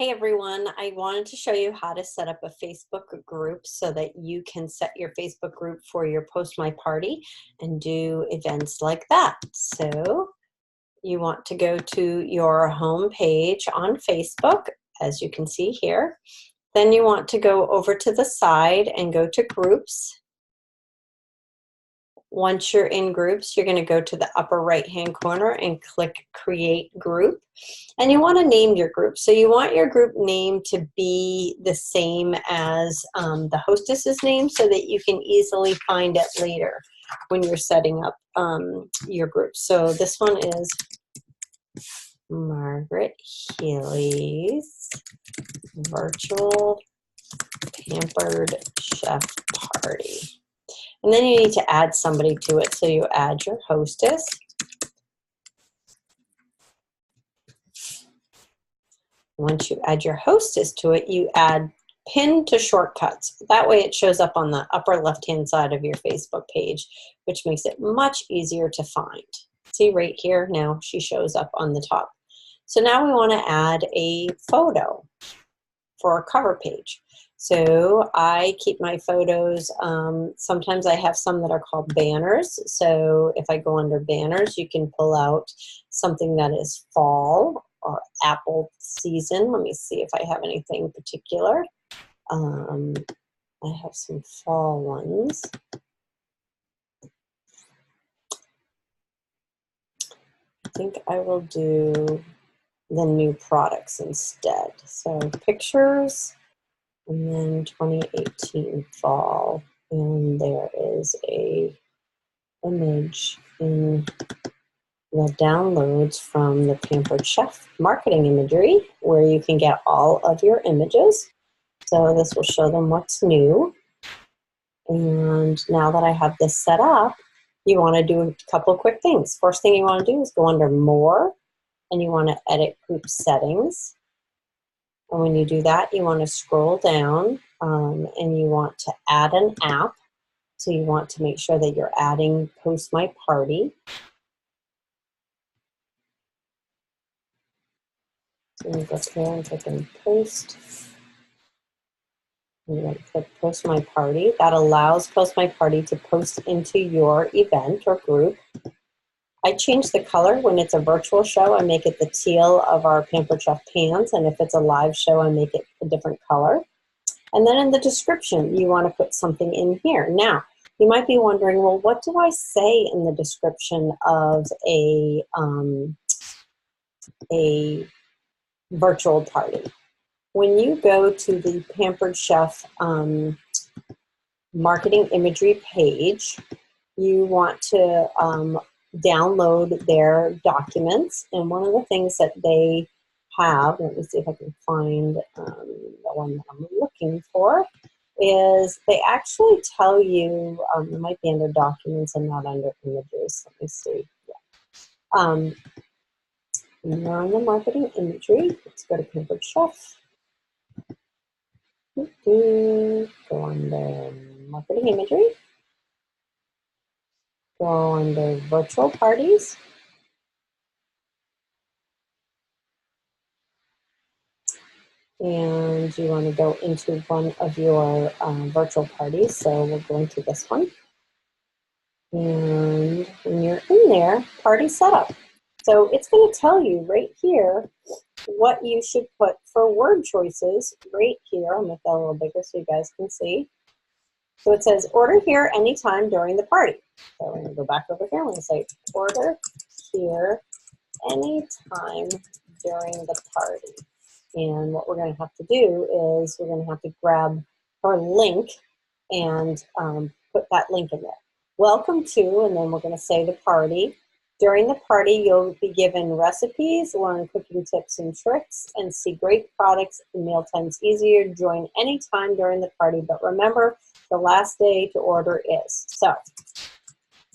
Hey everyone, I wanted to show you how to set up a Facebook group so that you can set your Facebook group for your Post My Party and do events like that. So you want to go to your home page on Facebook, as you can see here. Then you want to go over to the side and go to groups. Once you're in groups, you're going to go to the upper right hand corner and click create group. And you want to name your group. So you want your group name to be the same as the hostess's name so that you can easily find it later when you're setting up your group. So this one is Margaret Healy's Virtual Pampered Chef Party. And then you need to add somebody to it. So you add your hostess. Once you add your hostess to it, you add pin to shortcuts. That way it shows up on the upper left-hand side of your Facebook page, which makes it much easier to find. See right here, now she shows up on the top. So now we want to add a photo for a cover page. So I keep my photos, sometimes I have some that are called banners. So if I go under banners, you can pull out something that is fall or apple season. Let me see if I have anything particular. I have some fall ones. I think I will do the new products instead. So pictures. And then 2018 fall, and there is a image in the downloads from the Pampered Chef marketing imagery where you can get all of your images. So this will show them what's new. And now that I have this set up, you want to do a couple quick things. First thing you want to do is go under More, and you want to edit group settings. And when you do that, you want to scroll down and you want to add an app. So you want to make sure that you're adding Post My Party. So you go here and click on Post. And you're going to click Post My Party. That allows Post My Party to post into your event or group. I change the color. When it's a virtual show, I make it the teal of our Pampered Chef pans, and if it's a live show, I make it a different color. And then in the description, you want to put something in here. Now, you might be wondering, well, what do I say in the description of a virtual party? When you go to the Pampered Chef marketing imagery page, you want to download their documents, and one of the things that they have, let me see if I can find the one that I'm looking for, is they actually tell you, it might be under documents and not under images. Let me see. Yeah. And you're on the marketing imagery. Let's go to Pampered Chef. Go under marketing imagery. Go under virtual parties. And you want to go into one of your virtual parties. So we'll go into this one. And when you're in there, party setup. So it's going to tell you right here what you should put for word choices right here. I'll make that a little bigger so you guys can see. So it says order here anytime during the party. So we're going to go back over here and we're going to say order here anytime during the party. And what we're going to have to do is we're going to have to grab our link and put that link in there. Welcome to, and then we're going to say the party. During the party, you'll be given recipes, learn cooking tips and tricks, and see great products and mealtimes easier. Join anytime during the party, but remember, the last day to order is. So,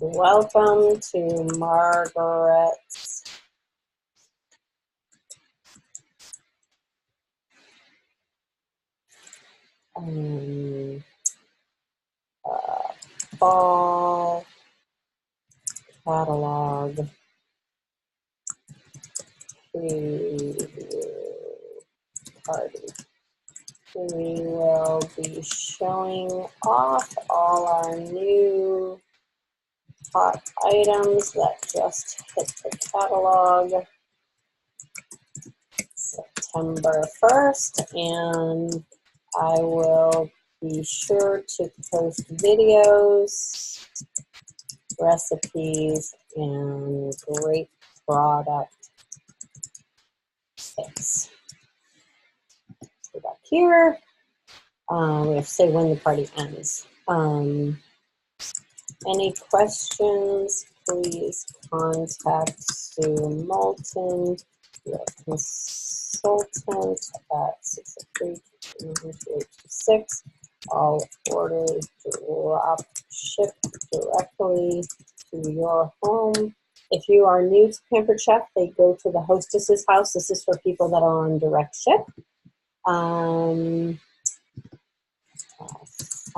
welcome to Margaret's fall catalog preview party. We will be showing off all our new hot items that just hit the catalog September 1st, and I will be sure to post videos, recipes, and great product tips. Go back here. We have to say when the party ends. Any questions, please contact Sue Moulton, your consultant, at 603-298-2826. All orders ship directly to your home. If you are new to Pampered Chef, they go to the hostess's house. This is for people that are on direct ship.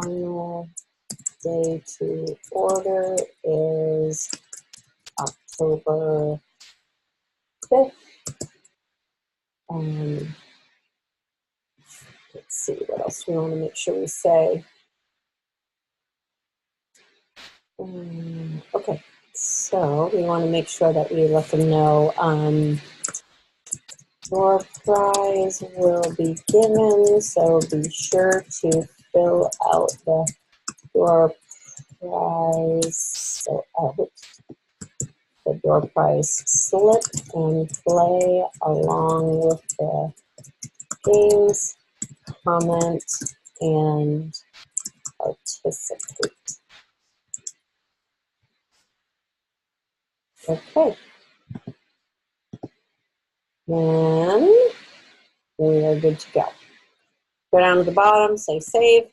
Final day to order is October 5th. Let's see what else we want to make sure we say. Okay, so we want to make sure that we let them know your prize will be given, so be sure to fill out the door prize, the door prize slip and play along with the games, comment, and participate. Okay. Then we are good to go. Go down to the bottom, say save,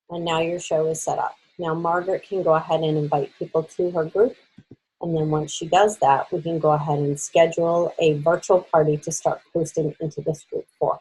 and now your show is set up. Now Margaret can go ahead and invite people to her group, and then once she does that, we can go ahead and schedule a virtual party to start posting into this group for.